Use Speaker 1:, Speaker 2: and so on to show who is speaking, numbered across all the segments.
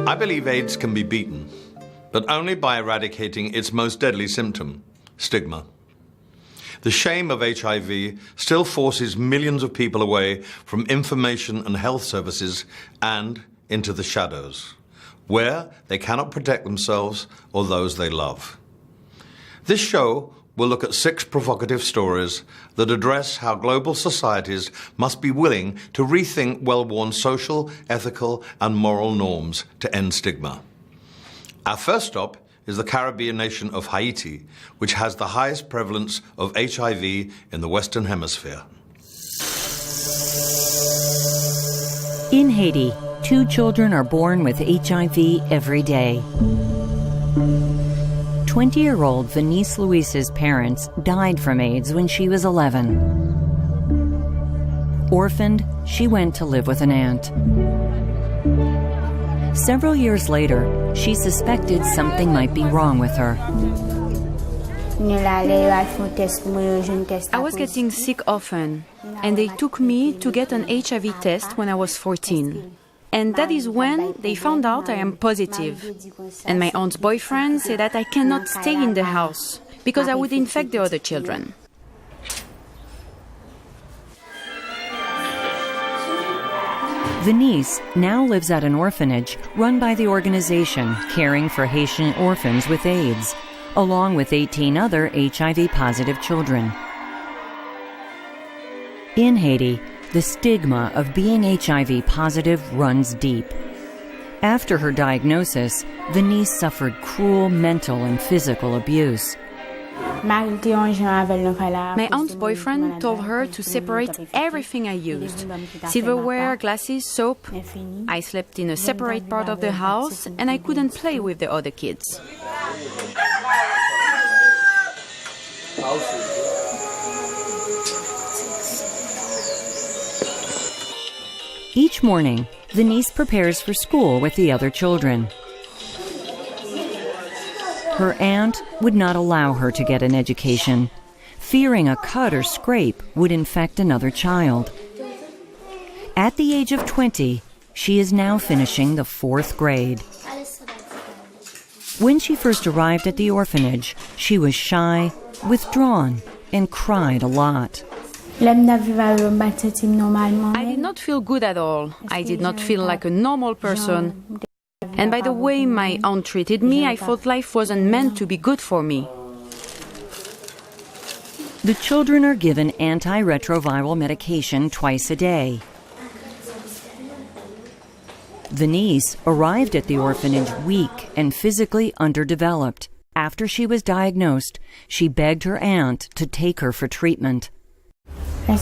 Speaker 1: I believe AIDS can be beaten, but only by eradicating its most deadly symptom, stigma. The shame of HIV still forces millions of people away from information and health services and into the shadows, where they cannot protect themselves or those they love. This show will look at 6 provocative stories that address how global societies must be willing to rethink well-worn social, ethical, and moral norms to end stigma. Our first stop is the Caribbean nation of Haiti, which has the highest prevalence of HIV in the Western Hemisphere.
Speaker 2: In Haiti, 2 children are born with HIV every day. 20-year-old Venice Luis's parents died from AIDS when she was 11. Orphaned, she went to live with an aunt. Several years later, she suspected something might be wrong with her.
Speaker 3: I was getting sick often, and they took me to get an HIV test when I was 14. And that is when they found out I am positive. And my aunt's boyfriend said that I cannot stay in the house because I would infect the other children.
Speaker 2: Venice now lives at an orphanage run by the organization caring for Haitian orphans with AIDS, along with 18 other HIV-positive children. In Haiti, the stigma of being HIV positive runs deep. After her diagnosis, Venice suffered cruel mental and physical abuse.
Speaker 3: My aunt's boyfriend told her to separate everything I used: silverware, glasses, soap. I slept in a separate part of the house and I couldn't play with the other kids.
Speaker 2: Each morning, Venice prepares for school with the other children. Her aunt would not allow her to get an education, fearing a cut or scrape would infect another child. At the age of 20, she is now finishing the 4th grade. When she first arrived at the orphanage, she was shy, withdrawn, and cried a lot.
Speaker 3: I did not feel good at all. I did not feel like a normal person. And by the way my aunt treated me, I thought life wasn't meant to be good for me.
Speaker 2: The children are given antiretroviral medication twice a day. Venice arrived at the orphanage weak and physically underdeveloped. After she was diagnosed, she begged her aunt to take her for treatment.
Speaker 3: I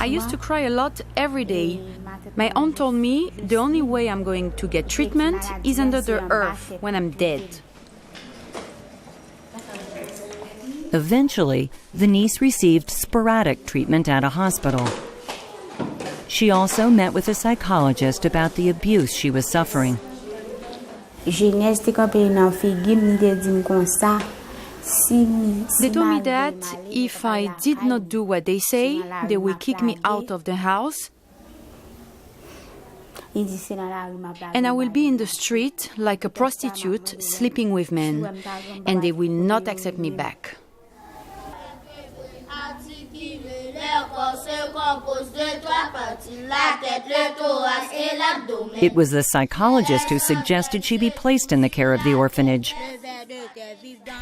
Speaker 3: used to cry a lot every day. My aunt told me the only way I'm going to get treatment is under the earth when I'm dead.
Speaker 2: Eventually, Venice received sporadic treatment at a hospital. She also met with a psychologist about the abuse she was suffering.
Speaker 3: They told me that if I did not do what they say, they will kick me out of the house. And I will be in the street like a prostitute sleeping with men. And they will not accept me back.
Speaker 2: It was the psychologist who suggested she be placed in the care of the orphanage.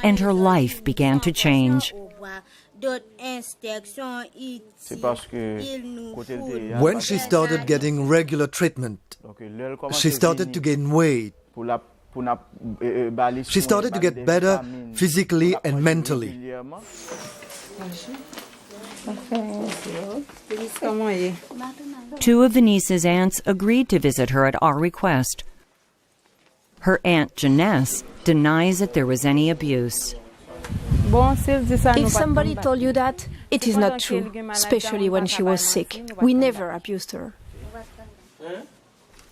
Speaker 2: And her life began to change.
Speaker 4: When she started getting regular treatment, she started to gain weight. She started to get better physically and mentally.
Speaker 2: Two of Venice's aunts agreed to visit her at our request. Her aunt Jeunesse denies that there was any abuse.
Speaker 5: If somebody told you that, it is not true, especially when she was sick. We never abused her.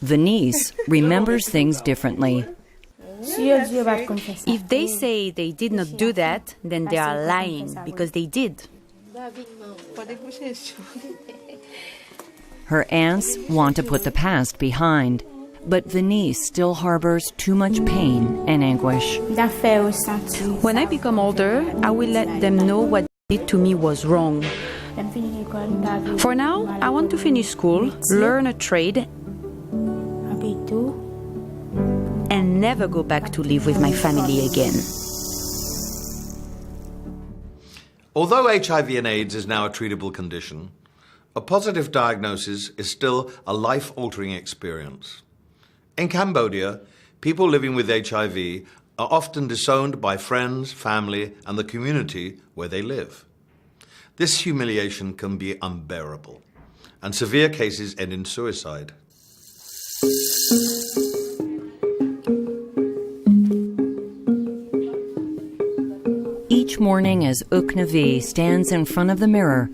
Speaker 2: Venice remembers things differently.
Speaker 3: If they say they did not do that, then they are lying, because they did.
Speaker 2: Her aunts want to put the past behind, But Venice still harbors too much pain and anguish.
Speaker 3: When I become older, I will let them know what they did to me was wrong. For now, I want to finish school, learn a trade, and never go back to live with my family again.
Speaker 1: Although HIV and AIDS is now a treatable condition, a positive diagnosis is still a life-altering experience. In Cambodia, people living with HIV are often disowned by friends, family, and the community where they live. This humiliation can be unbearable, and severe cases end in suicide.
Speaker 2: Each morning as Uknavi stands in front of the mirror,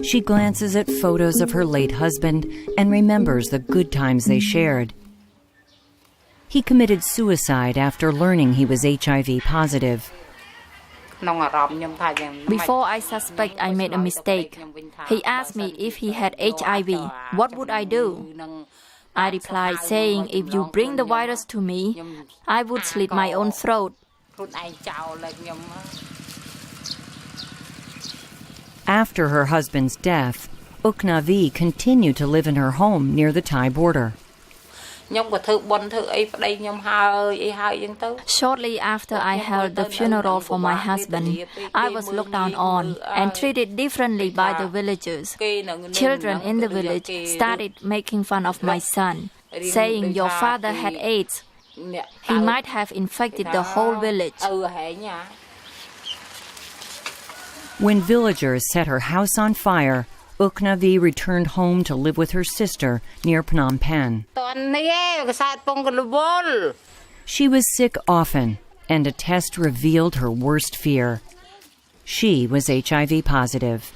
Speaker 2: she glances at photos of her late husband and remembers the good times they shared. He committed suicide after learning he was HIV positive.
Speaker 6: Before I suspect I made a mistake, he asked me if he had HIV, what would I do? I replied saying if you bring the virus to me, I would slit my own throat.
Speaker 2: After her husband's death, Uknavi continued to live in her home near the Thai border.
Speaker 6: Shortly after I held the funeral for my husband, I was looked down on and treated differently by the villagers. Children in the village started making fun of my son, saying your father had AIDS. He might have infected the whole village.
Speaker 2: When villagers set her house on fire, Uknavi returned home to live with her sister near Phnom Penh. She was sick often, and a test revealed her worst fear. She was HIV positive.